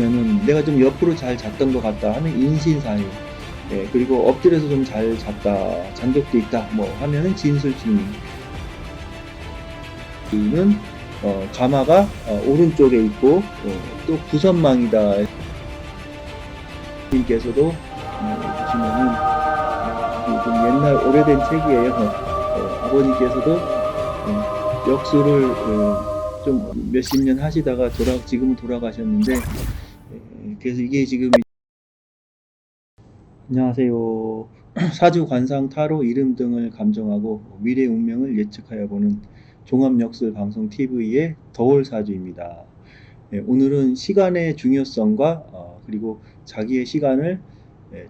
는 내가 좀 옆으로 잘 잤던 것 같다 하면 인신사유. 그리고 엎드려서 좀 잘 잤다, 잔 적도 있다, 뭐 하면은 진술증명. 는 가마가 오른쪽에 있고 또 구선망이다. 님께서도 보시면은 좀 옛날 오래된 책이에요. 아버님께서도 역수를 좀 몇십 년 하시다가 지금은 돌아가셨는데, 그래서 이게 지금 안녕하세요. 사주 관상 타로 이름 등을 감정하고 미래 운명을 예측하여 보는 종합역술 방송 TV의 더월사주입니다. 오늘은 시간의 중요성과 그리고 자기의 시간을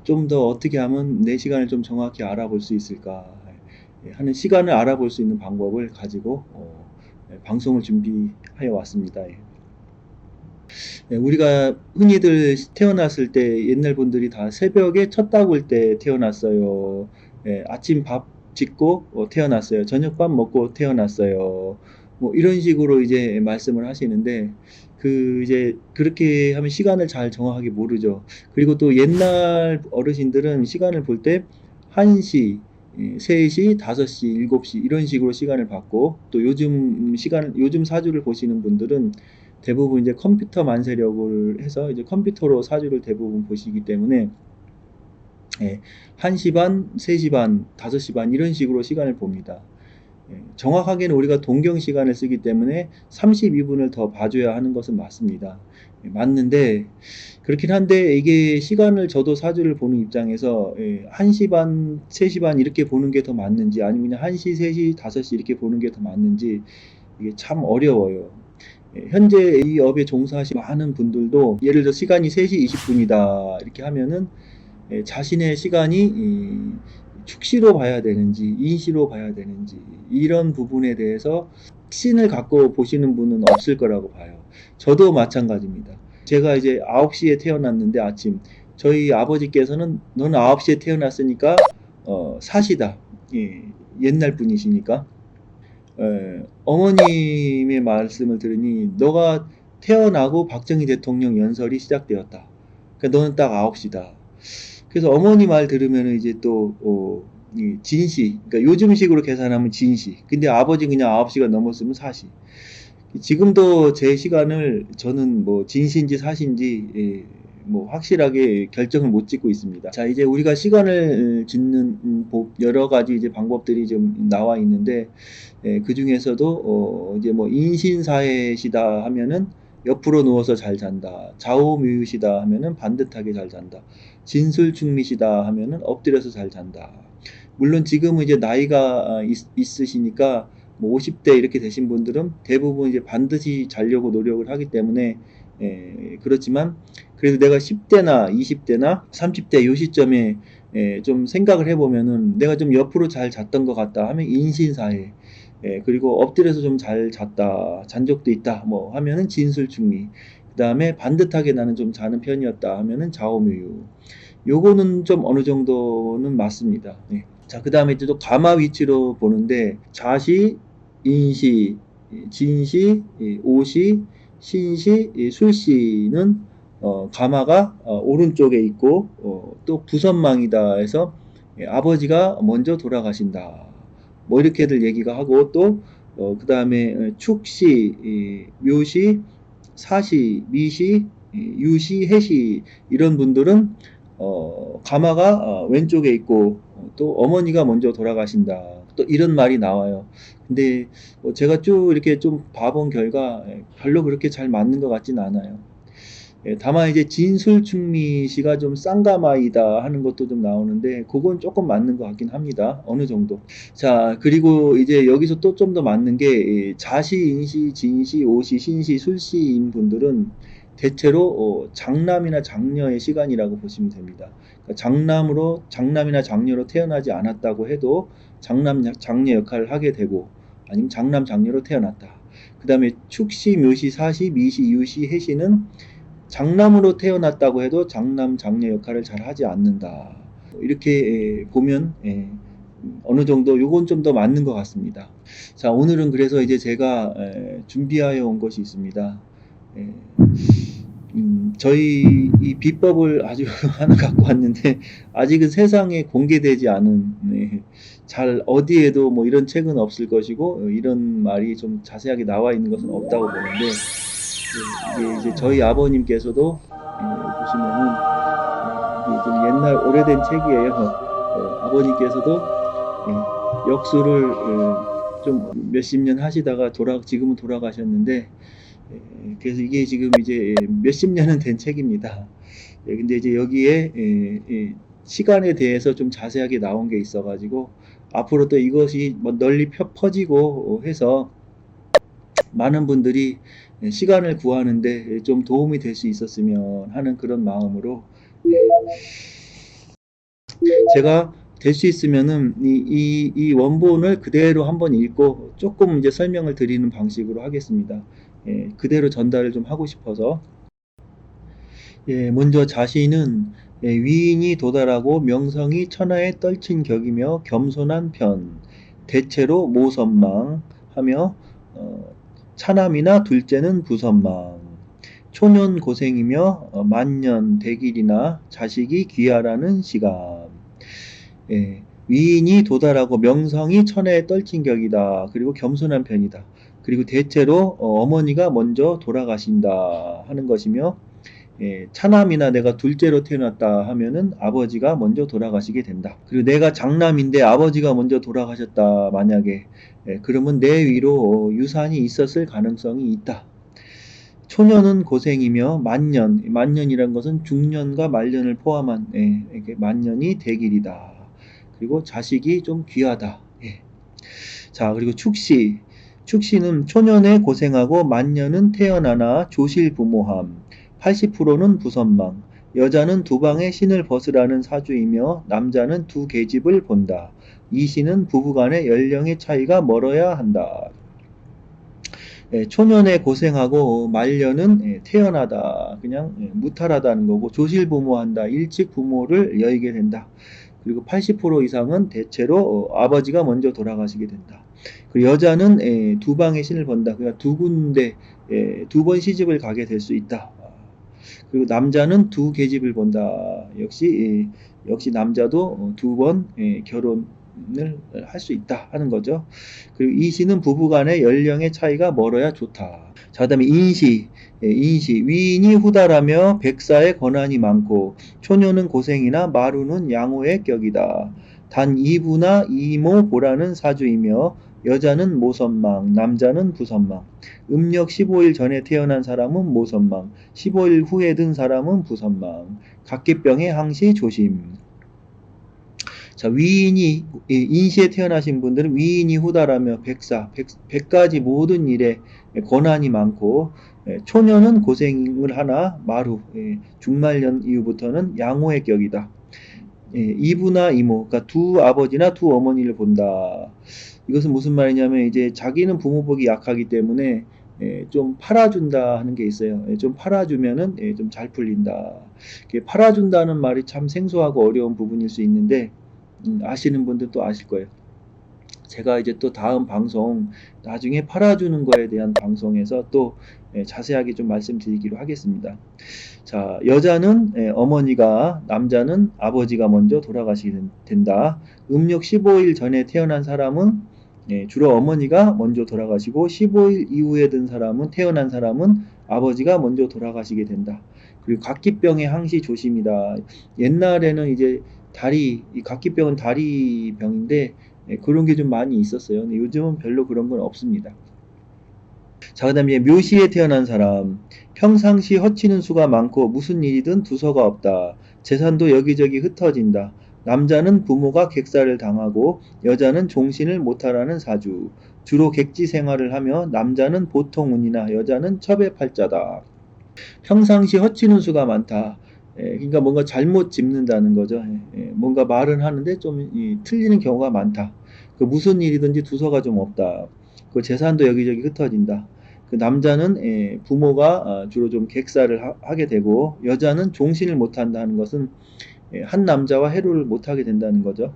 좀 더 어떻게 하면 내 시간을 좀 정확히 알아볼 수 있을까 하는, 시간을 알아볼 수 있는 방법을 가지고 방송을 준비하여 왔습니다. 우리가 흔히들 태어났을 때 옛날 분들이 다 새벽에 첫 닭을 때 태어났어요. 아침 밥 짓고 태어났어요. 저녁밥 먹고 태어났어요. 뭐 이런 식으로 이제 말씀을 하시는데, 이제 그렇게 하면 시간을 잘 정확하게 모르죠. 그리고 또 옛날 어르신들은 시간을 볼 때 1시, 3시, 5시, 7시 이런 식으로 시간을 봤고, 또 요즘 사주를 보시는 분들은 대부분 이제 컴퓨터 만세력을 해서 이제 컴퓨터로 사주를 대부분 보시기 때문에 1시 반, 3시 반, 5시 반 이런 식으로 시간을 봅니다. 정확하게는 우리가 동경 시간을 쓰기 때문에 32분을 더 봐줘야 하는 것은 맞습니다. 맞는데, 그렇긴 한데 이게 시간을, 저도 사주를 보는 입장에서 1시 반, 3시 반 이렇게 보는 게 더 맞는지, 아니면 그냥 1시, 3시, 5시 이렇게 보는 게 더 맞는지 이게 참 어려워요. 현재 이 업에 종사하시는 많은 분들도 예를 들어 시간이 3시 20분이다 이렇게 하면은 자신의 시간이 축시로 봐야 되는지 인시로 봐야 되는지 이런 부분에 대해서 확신을 갖고 보시는 분은 없을 거라고 봐요. 저도 마찬가지입니다. 제가 이제 9시에 태어났는데 아침, 저희 아버지께서는 너는 9시에 태어났으니까 사시다. 옛날 분이시니까. 어머님의 말씀을 들으니 너가 태어나고 박정희 대통령 연설이 시작되었다. 그러니까 너는 딱 9시다. 그래서 어머니 말 들으면 이제 또 이 진시, 그러니까 요즘식으로 계산하면 진시. 근데 아버지 그냥 9시가 넘었으면 사시. 지금도 제 시간을 저는 뭐 진시인지 사시인지 뭐 확실하게 결정을 못 짓고 있습니다. 자, 이제 우리가 시간을 짓는 여러 가지 이제 방법들이 좀 나와 있는데, 그 중에서도 이제 뭐 인신사해시다 하면은 옆으로 누워서 잘 잔다. 좌우묘유시다 하면은 반듯하게 잘 잔다. 진술충미시다 하면은 엎드려서 잘 잔다. 물론 지금은 이제 나이가 있으시니까 뭐 50대 이렇게 되신 분들은 대부분 이제 반드시 자려고 노력을 하기 때문에 그렇지만, 그래도 내가 10대나 20대나 30대 요 시점에 좀 생각을 해보면은 내가 좀 옆으로 잘 잤던 것 같다 하면 인신사해. 그리고 엎드려서 좀 잘 잤다, 잔 적도 있다, 뭐 하면은 진술충미. 그 다음에 반듯하게 나는 좀 자는 편이었다 하면은 좌우묘유. 요거는 좀 어느 정도는 맞습니다. 자, 그 다음에 또 가마 위치로 보는데 자시, 인시, 진시, 오시, 신시, 술시는 가마가 오른쪽에 있고 또 구선망이다 해서 아버지가 먼저 돌아가신다. 뭐 이렇게들 얘기가 하고, 또 그 다음에 축시, 묘시, 사시, 미시, 유시, 해시 이런 분들은 가마가 왼쪽에 있고 또 어머니가 먼저 돌아가신다. 또 이런 말이 나와요. 근데 제가 쭉 이렇게 좀 봐본 결과 별로 그렇게 잘 맞는 것 같진 않아요. 다만 이제 진술충미시가 좀 쌍가마이다 하는 것도 좀 나오는데 그건 조금 맞는 것 같긴 합니다. 어느 정도. 자, 그리고 이제 여기서 또 좀 더 맞는 게 자시, 인시, 진시, 오시, 신시, 술시인 분들은 대체로 장남이나 장녀의 시간이라고 보시면 됩니다. 그러니까 장남이나 장녀로 태어나지 않았다고 해도 장남, 장녀 역할을 하게 되고, 아니면 장남, 장녀로 태어났다. 그 다음에 축시, 묘시, 사시, 미시, 유시, 해시는 장남으로 태어났다고 해도 장남, 장녀 역할을 잘 하지 않는다. 이렇게 보면 어느 정도 요건 좀 더 맞는 것 같습니다. 자, 오늘은 그래서 이제 제가 준비하여 온 것이 있습니다. 저희 이 비법을 아주 하나 갖고 왔는데 아직은 세상에 공개되지 않은 네, 잘 어디에도 뭐 이런 책은 없을 것이고 이런 말이 좀 자세하게 나와 있는 것은 없다고 보는데 이게 이제 저희 아버님께서도 보시면은 이게 좀 옛날 오래된 책이에요. 아버님께서도 역수를 좀 몇십 년 하시다가 지금은 돌아가셨는데 그래서 이게 지금 이제 몇십 년은 된 책입니다. 근데 이제 여기에 시간에 대해서 좀 자세하게 나온 게 있어가지고 앞으로 또 이것이 뭐 널리 퍼지고 해서 많은 분들이 시간을 구하는데 좀 도움이 될 수 있었으면 하는 그런 마음으로 제가 될 수 있으면은 이 원본을 그대로 한번 읽고 조금 이제 설명을 드리는 방식으로 하겠습니다. 그대로 전달을 좀 하고 싶어서. 먼저 자신은 위인이 도달하고 명성이 천하에 떨친 격이며 겸손한 편, 대체로 모선망하며 차남이나 둘째는 부선망, 초년 고생이며 만년 대길이나 자식이 귀하라는 시감. 위인이 도달하고 명성이 천하에 떨친 격이다. 그리고 겸손한 편이다. 그리고 대체로 어머니가 먼저 돌아가신다 하는 것이며 차남이나 내가 둘째로 태어났다 하면은 아버지가 먼저 돌아가시게 된다. 그리고 내가 장남인데 아버지가 먼저 돌아가셨다 만약에 그러면 내 위로 유산이 있었을 가능성이 있다. 초년은 고생이며 만년이란 것은 중년과 말년을 포함한 만년이 대길이다. 그리고 자식이 좀 귀하다. 자, 그리고 축시는 초년에 고생하고 만년은 태어나나 조실부모함. 80%는 부선망. 여자는 두 방에 신을 벗으라는 사주이며 남자는 두 계집을 본다. 이 시는 부부간의 연령의 차이가 멀어야 한다. 초년에 고생하고 말년은 태어나다. 그냥 무탈하다는 거고 조실부모한다. 일찍 부모를 여의게 된다. 그리고 80% 이상은 대체로 아버지가 먼저 돌아가시게 된다. 그리고 여자는 두 방의 신을 본다. 그러니까 두 군데 두 번 시집을 가게 될 수 있다. 그리고 남자는 두 계집을 본다. 역시 남자도 두 번 결혼을 할 수 있다 하는 거죠. 그리고 이 시는 부부간의 연령의 차이가 멀어야 좋다. 자, 그다음에 인시. 위인이 후달하며 백사의 권한이 많고 초녀는 고생이나 마루는 양호의 격이다. 단 이부나 이모 보라는 사주이며 여자는 모선망, 남자는 부선망. 음력 15일 전에 태어난 사람은 모선망, 15일 후에 든 사람은 부선망. 각기병의 항시 조심. 자, 인시에 태어나신 분들은 위인이 후달하며 백가지 모든 일에 권한이 많고, 초년은 고생을 하나 마루, 중말년 이후부터는 양호의 격이다. 이부나 이모, 그러니까 두 아버지나 두 어머니를 본다. 이것은 무슨 말이냐면 이제 자기는 부모복이 약하기 때문에 좀 팔아준다 하는 게 있어요. 좀 팔아주면은 좀 잘 풀린다. 팔아준다는 말이 참 생소하고 어려운 부분일 수 있는데 아시는 분들도 아실 거예요. 제가 이제 또 다음 방송 나중에 팔아주는 거에 대한 방송에서 또 자세하게 좀 말씀드리기로 하겠습니다. 자, 여자는 어머니가, 남자는 아버지가 먼저 돌아가시게 된다. 음력 15일 전에 태어난 사람은 주로 어머니가 먼저 돌아가시고 15일 이후에 든 사람은 태어난 사람은 아버지가 먼저 돌아가시게 된다. 그리고 각기병의 항시 조심이다. 옛날에는 이제 이 각기병은 다리병인데 그런 게 좀 많이 있었어요. 근데 요즘은 별로 그런 건 없습니다. 자, 그 다음에 묘시에 태어난 사람. 평상시 허치는 수가 많고 무슨 일이든 두서가 없다. 재산도 여기저기 흩어진다. 남자는 부모가 객사를 당하고 여자는 종신을 못하라는 사주. 주로 객지 생활을 하며 남자는 보통 운이나 여자는 첩의 팔자다. 평상시 허치는 수가 많다. 그러니까 뭔가 잘못 짚는다는 거죠. 뭔가 말은 하는데 좀 틀리는 경우가 많다. 그 무슨 일이든지 두서가 좀 없다. 그 재산도 여기저기 흩어진다. 그 남자는 부모가 주로 좀 객사를 하게 되고 여자는 종신을 못한다 하는 것은 한 남자와 해로를 못하게 된다는 거죠.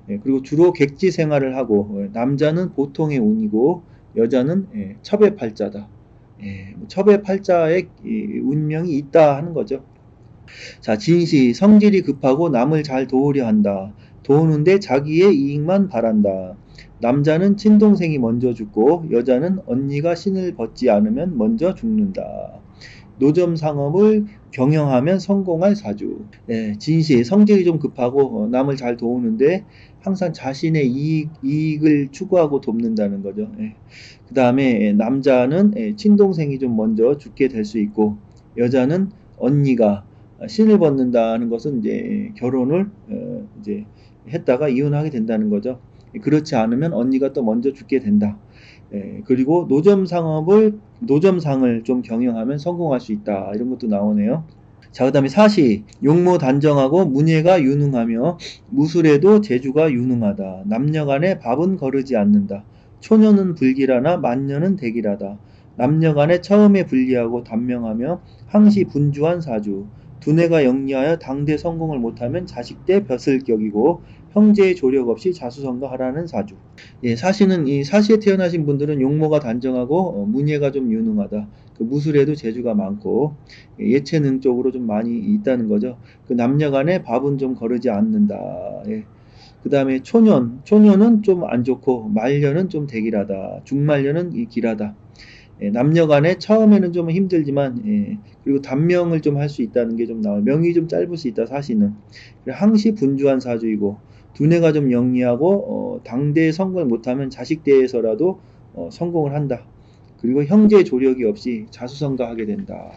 그리고 주로 객지 생활을 하고 남자는 보통의 운이고 여자는 첩의 팔자다. 첩의 팔자에 운명이 있다 하는 거죠. 자, 진시, 성질이 급하고 남을 잘 도우려 한다. 도우는데 자기의 이익만 바란다. 남자는 친동생이 먼저 죽고 여자는 언니가 신을 벗지 않으면 먼저 죽는다. 노점 상업을 경영하면 성공할 사주. 진시, 성질이 좀 급하고 남을 잘 도우는데 항상 자신의 이익을 추구하고 돕는다는 거죠. 그 다음에 남자는 친동생이 좀 먼저 죽게 될 수 있고 여자는 언니가 신을 벗는다는 것은 이제 결혼을 이제 했다가 이혼하게 된다는 거죠. 그렇지 않으면 언니가 또 먼저 죽게 된다. 그리고 노점상을 좀 경영하면 성공할 수 있다. 이런 것도 나오네요. 자, 그 다음에 사시, 용모 단정하고 문예가 유능하며 무술에도 재주가 유능하다. 남녀간에 밥은 거르지 않는다. 초년은 불길하나 만년은 대길하다. 남녀간에 처음에 불리하고 단명하며 항시 분주한 사주. 두뇌가 영리하여 당대 성공을 못하면 자식대 벼슬 격이고 형제의 조력 없이 자수성가하라는 사주. 사시는 이 사시에 태어나신 분들은 용모가 단정하고 문예가 좀 유능하다. 그 무술에도 재주가 많고 예체능 쪽으로 좀 많이 있다는 거죠. 그 남녀간에 밥은 좀 거르지 않는다. 그 다음에 초년은 좀 안 좋고 말년은 좀 대길하다. 중말년은 길하다. 남녀간에 처음에는 좀 힘들지만 그리고 단명을 좀 할 수 있다는 게 좀 나와요. 명이 좀 짧을 수 있다 사시는. 항시 분주한 사주이고 두뇌가 좀 영리하고 당대에 성공을 못하면 자식대에서라도 성공을 한다. 그리고 형제 조력이 없이 자수성가하게 된다.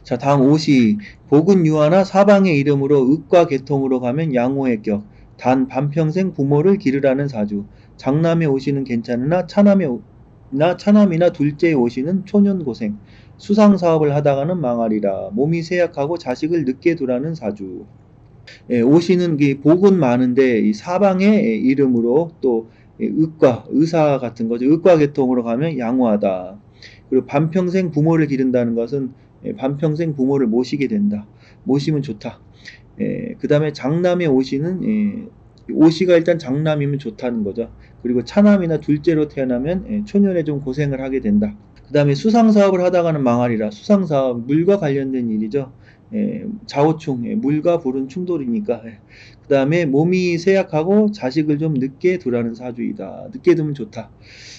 자, 다음 오시. 복은 유하나 사방의 이름으로 읍과 계통으로 가면 양호의 격. 단 반평생 부모를 기르라는 사주. 장남의 오시는 괜찮으나 차남이나 둘째의 오시는 초년고생. 수상사업을 하다가는 망하리라. 몸이 쇠약하고 자식을 늦게 두라는 사주. 오시는 복은 많은데 이 사방의 이름으로 또 의사 같은 거죠. 의과 계통으로 가면 양호하다. 그리고 반평생 부모를 기른다는 것은 반평생 부모를 모시게 된다. 모시면 좋다. 그 다음에 장남의 오시는 오시가 일단 장남이면 좋다는 거죠. 그리고 차남이나 둘째로 태어나면 초년에 좀 고생을 하게 된다. 그 다음에 수상사업을 하다가는 망하리라. 수상사업, 물과 관련된 일이죠. 좌우충, 물과 불은 충돌이니까. 그 다음에 몸이 쇠약하고 자식을 좀 늦게 두라는 사주이다. 늦게 두면 좋다.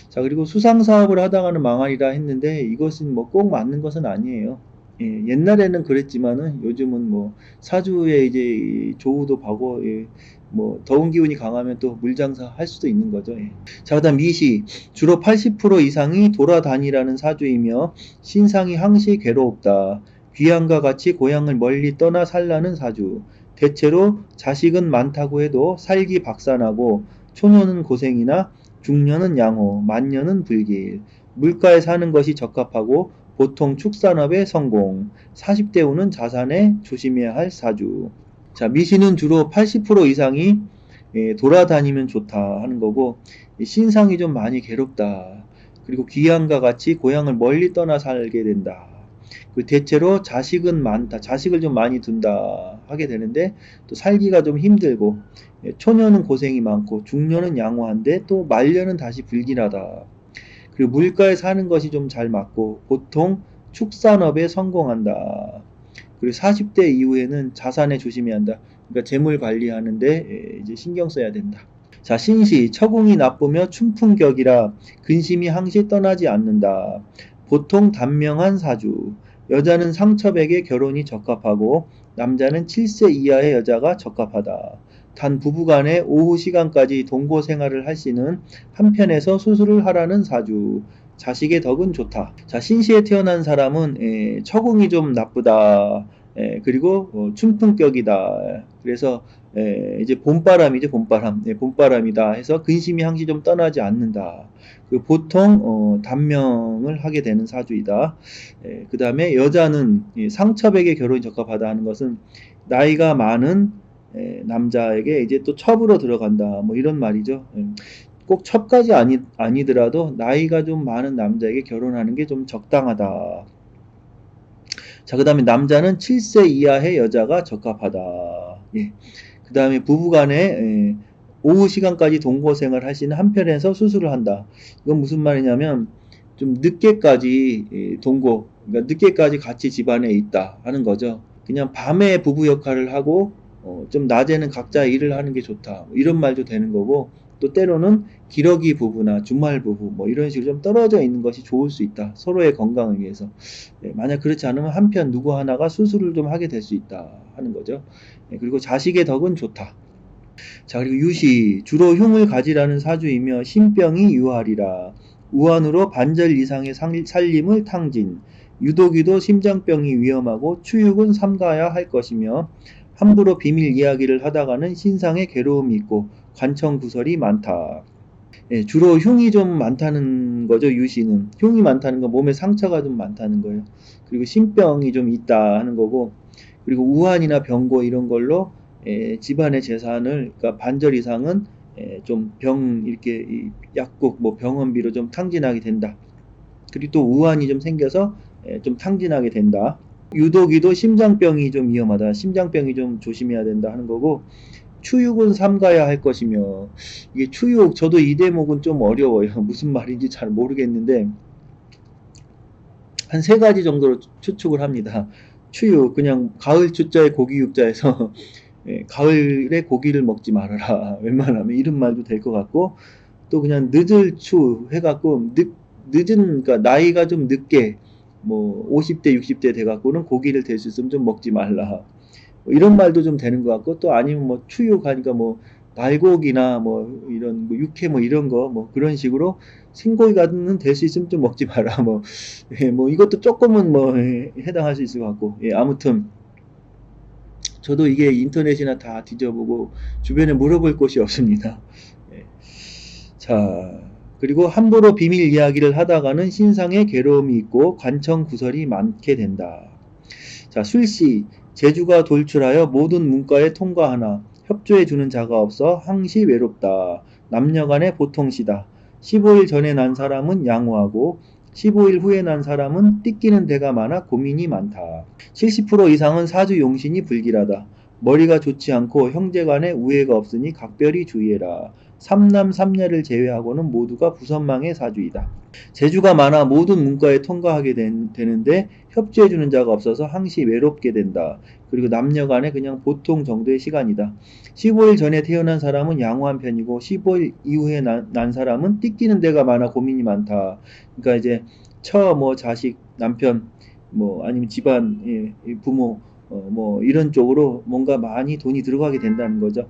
자, 그리고 수상사업을 하다가는 망하리라 했는데 이것은 뭐 꼭 맞는 것은 아니에요. 옛날에는 그랬지만은 요즘은 뭐 사주에 이제 조우도 봐고 뭐 더운 기운이 강하면 또 물장사 할 수도 있는 거죠. 자, 그다음 미시. 주로 80% 이상이 돌아다니라는 사주이며 신상이 항시 괴롭다. 귀향과 같이 고향을 멀리 떠나 살라는 사주. 대체로 자식은 많다고 해도 살기 박산하고 초년은 고생이나 중년은 양호, 만년은 불길. 물가에 사는 것이 적합하고 보통 축산업의 성공, 40대 후는 자산에 조심해야 할 사주. 자, 미신은 주로 80% 이상이 돌아다니면 좋다 하는 거고 신상이 좀 많이 괴롭다. 그리고 귀향과 같이 고향을 멀리 떠나 살게 된다. 대체로 자식은 많다. 자식을 좀 많이 둔다 하게 되는데 또 살기가 좀 힘들고 초년은 고생이 많고 중년은 양호한데 또 말년은 다시 불길하다. 그리고 물가에 사는 것이 좀 잘 맞고 보통 축산업에 성공한다. 그리고 40대 이후에는 자산에 조심해야 한다. 그러니까 재물 관리하는데 이제 신경 써야 된다. 자, 신시. 처궁이 나쁘며 춘풍격이라 근심이 항시 떠나지 않는다. 보통 단명한 사주. 여자는 상첩에게 결혼이 적합하고 남자는 7세 이하의 여자가 적합하다. 단 부부간에 오후 시간까지 동거 생활을 할 시는 한편에서 수술을 하라는 사주. 자식의 덕은 좋다. 자, 신시에 태어난 사람은 처궁이 좀 나쁘다. 그리고 춘풍격이다. 그래서 이제 봄바람이죠, 봄바람. 봄바람이다 해서 근심이 항시 좀 떠나지 않는다. 보통 단명을 하게 되는 사주이다. 그 다음에 여자는 상첩에게 결혼이 적합하다 하는 것은 나이가 많은 남자에게 이제 또 첩으로 들어간다. 뭐 이런 말이죠. 꼭 첩까지 아니더라도 나이가 좀 많은 남자에게 결혼하는 게 좀 적당하다. 자, 그 다음에 남자는 7세 이하의 여자가 적합하다. 그 다음에 부부간에 오후 시간까지 동거생활 하시는 한편에서 수술을 한다. 이건 무슨 말이냐면 좀 늦게까지 동거, 그러니까 늦게까지 같이 집안에 있다 하는 거죠. 그냥 밤에 부부 역할을 하고 좀 낮에는 각자 일을 하는 게 좋다, 뭐 이런 말도 되는 거고, 또 때로는 기러기 부부나 주말 부부 뭐 이런 식으로 좀 떨어져 있는 것이 좋을 수 있다, 서로의 건강을 위해서. 만약 그렇지 않으면 한편 누구 하나가 수술을 좀 하게 될 수 있다 하는 거죠. 그리고 자식의 덕은 좋다. 자, 그리고 유시, 주로 흉을 가지라는 사주이며 신병이 유하리라. 우환으로 반절 이상의 살림을 탕진. 유독유도 심장병이 위험하고 추육은 삼가야 할 것이며 함부로 비밀 이야기를 하다가는 신상에 괴로움이 있고 관청구설이 많다. 주로 흉이 좀 많다는 거죠, 유시는. 흉이 많다는 건 몸에 상처가 좀 많다는 거예요. 그리고 신병이 좀 있다 하는 거고, 그리고 우환이나 병고 이런 걸로 집안의 재산을, 그러니까 반절 이상은 좀 이렇게 약국, 뭐 병원비로 좀 탕진하게 된다. 그리고 또 우환이 좀 생겨서 좀 탕진하게 된다. 유독이도 심장병이 좀 위험하다. 심장병이 좀 조심해야 된다 하는 거고, 추육은 삼가야 할 것이며, 이게 추육, 저도 이 대목은 좀 어려워요. 무슨 말인지 잘 모르겠는데, 한 세 가지 정도로 추측을 합니다. 추육, 그냥 가을 추자에 고기 육자에서 가을에 고기를 먹지 말아라. 웬만하면 이런 말도 될 것 같고, 또 그냥 늦을 추 해갖고, 늦은, 그러니까 나이가 좀 늦게, 뭐 50대, 60대 돼갖고는 고기를 될 수 있으면 좀 먹지 말라. 뭐 이런 말도 좀 되는 것 같고, 또 아니면 뭐 추육하니까 뭐 날고기나 뭐 이런 뭐 육회 뭐 이런 거 뭐 그런 식으로 생고기가는 될 수 있으면 좀 먹지 마라. 뭐, 뭐 이것도 조금은 뭐 해당할 수 있을 것 같고, 아무튼 저도 이게 인터넷이나 다 뒤져보고 주변에 물어볼 곳이 없습니다. 자, 그리고 함부로 비밀 이야기를 하다가는 신상에 괴로움이 있고 관청구설이 많게 된다. 자, 술시, 재주가 돌출하여 모든 문과에 통과하나 협조해주는 자가 없어 항시 외롭다. 남녀간의 보통시다. 15일 전에 난 사람은 양호하고 15일 후에 난 사람은 띠끼는 데가 많아 고민이 많다. 70% 이상은 사주 용신이 불길하다. 머리가 좋지 않고 형제간에 우애가 없으니 각별히 주의해라. 삼남 삼녀를 제외하고는 모두가 부선망의 사주이다. 재주가 많아 모든 문과에 통과하게 되는데 협조해주는 자가 없어서 항시 외롭게 된다. 그리고 남녀간에 그냥 보통 정도의 시간이다. 15일 전에 태어난 사람은 양호한 편이고 15일 이후에 난 사람은 띠끼는 데가 많아 고민이 많다. 그러니까 이제 뭐 자식, 남편, 뭐 아니면 집안, 부모, 뭐 이런 쪽으로 뭔가 많이 돈이 들어가게 된다는 거죠.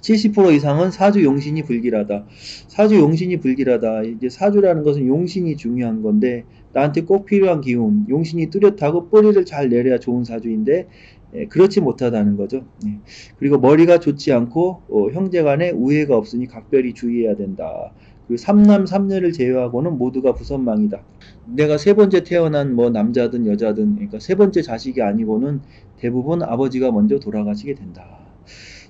70% 이상은 사주 용신이 불길하다. 사주 용신이 불길하다. 이제 사주라는 것은 용신이 중요한 건데 나한테 꼭 필요한 기운, 용신이 뚜렷하고 뿌리를 잘 내려야 좋은 사주인데 그렇지 못하다는 거죠. 그리고 머리가 좋지 않고 형제간에 우애가 없으니 각별히 주의해야 된다. 그리고 삼남 삼녀를 제외하고는 모두가 부선망이다. 내가 세 번째 태어난 뭐 남자든 여자든, 그러니까 세 번째 자식이 아니고는 대부분 아버지가 먼저 돌아가시게 된다.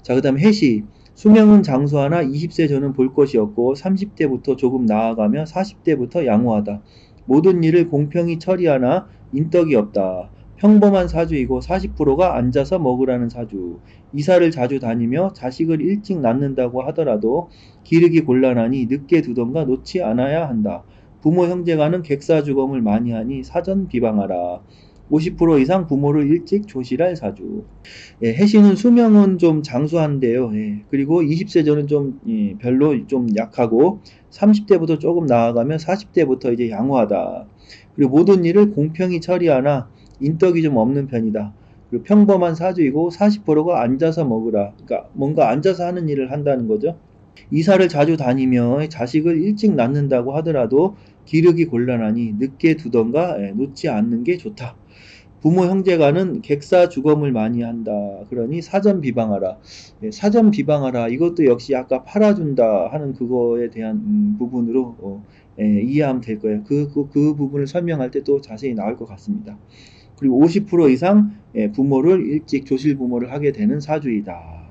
자, 그 다음 해시. 수명은 장수하나 20세 전은 볼 것이 없고 30대부터 조금 나아가며 40대부터 양호하다. 모든 일을 공평히 처리하나 인덕이 없다. 평범한 사주이고 40%가 앉아서 먹으라는 사주. 이사를 자주 다니며 자식을 일찍 낳는다고 하더라도 기르기 곤란하니 늦게 두던가 놓지 않아야 한다. 부모 형제간은 객사주검을 많이 하니 사전 비방하라. 50% 이상 부모를 일찍 조실할 사주. 해신은 수명은 좀 장수한데요. 그리고 20세 전은 좀 별로 좀 약하고 30대부터 조금 나아가면 40대부터 이제 양호하다. 그리고 모든 일을 공평히 처리하나 인덕이 좀 없는 편이다. 그리고 평범한 사주이고 40%가 앉아서 먹으라. 그러니까 뭔가 앉아서 하는 일을 한다는 거죠. 이사를 자주 다니며 자식을 일찍 낳는다고 하더라도 기르기 곤란하니 늦게 두던가 놓지 않는 게 좋다. 부모 형제간은 객사 주검을 많이 한다. 그러니 사전 비방하라. 사전 비방하라. 이것도 역시 아까 팔아준다 하는 그거에 대한 부분으로 이해하면 될 거예요. 그 부분을 설명할 때 또 자세히 나올 것 같습니다. 그리고 50% 이상 부모를 일찍 조실 부모를 하게 되는 사주이다.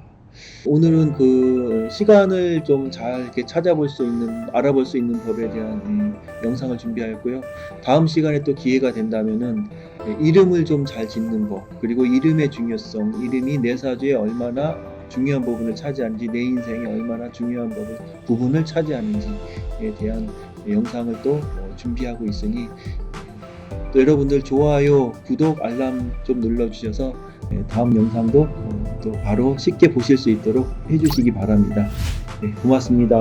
오늘은 그 시간을 좀 잘 이렇게 찾아볼 수 있는, 알아볼 수 있는 법에 대한 영상을 준비하였고요. 다음 시간에 또 기회가 된다면은 이름을 좀 잘 짓는 법, 그리고 이름의 중요성, 이름이 내 사주에 얼마나 중요한 부분을 차지하는지, 내 인생에 얼마나 중요한 부분을 차지하는지에 대한 영상을 또 준비하고 있으니 또 여러분들 좋아요, 구독, 알람 좀 눌러주셔서 다음 영상도 또 바로 쉽게 보실 수 있도록 해주시기 바랍니다. 네, 고맙습니다.